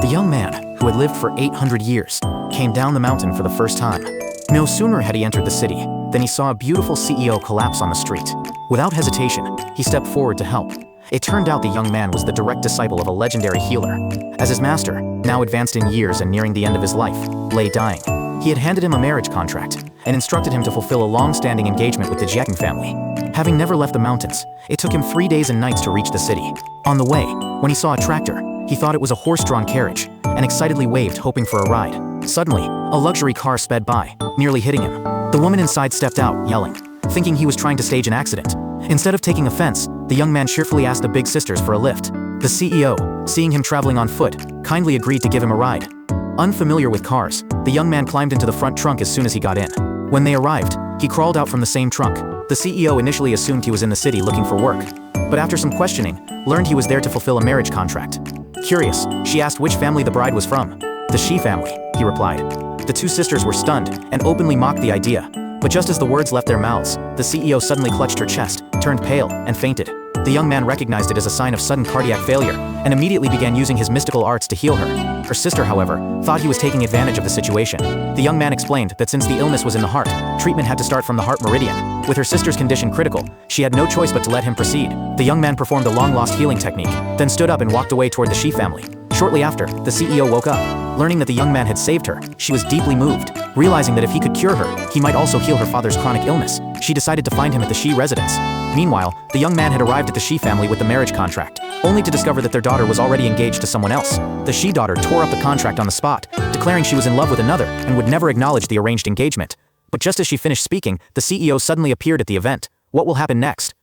young man, who had lived for 800 years, came down the mountain for the first time. No sooner had he entered the city than he saw a beautiful CEO collapse on the street. Without hesitation, he stepped forward to help. It turned out the young man was the direct disciple of a legendary healer. As his master, now advanced in years and nearing the end of his life, lay dying, he had handed him a marriage contract and instructed him to fulfill a long-standing engagement with the Cdrama family. Having never left the mountains, it took him 3 days and nights to reach the city. On the way, when he saw a tractor, he thought it was a horse-drawn carriage and excitedly waved, hoping for a ride. Suddenly, a luxury car sped by, nearly hitting him. The woman inside stepped out, yelling, thinking he was trying to stage an accident. Instead of taking offense, the young man cheerfully asked the big sisters for a lift. The CEO, seeing him traveling on foot, kindly agreed to give him a ride. Unfamiliar with cars, the young man climbed into the front trunk as soon as he got in. When they arrived, he crawled out from the same trunk. The CEO initially assumed he was in the city looking for work, but after some questioning, learned he was there to fulfill a marriage contract. Curious, she asked which family the bride was from. The Shi family, he replied. The two sisters were stunned and openly mocked the idea, but just as the words left their mouths, the CEO suddenly clutched her chest, turned pale, and fainted. The young man recognized it as a sign of sudden cardiac failure and immediately began using his mystical arts to heal her. Her sister, however, thought he was taking advantage of the situation. The young man explained that since the illness was in the heart, treatment had to start from the heart meridian. With her sister's condition critical, she had no choice but to let him proceed. The young man performed a long-lost healing technique, then stood up and walked away toward the Shi family. Shortly after, the CEO woke up. Learning that the young man had saved her, she was deeply moved. Realizing that if he could cure her, he might also heal her father's chronic illness, she decided to find him at the Shi residence. Meanwhile, the young man had arrived at the Shi family with the marriage contract, only to discover that their daughter was already engaged to someone else. The Shi daughter tore up the contract on the spot, declaring she was in love with another and would never acknowledge the arranged engagement. But just as she finished speaking, the CEO suddenly appeared at the event. What will happen next?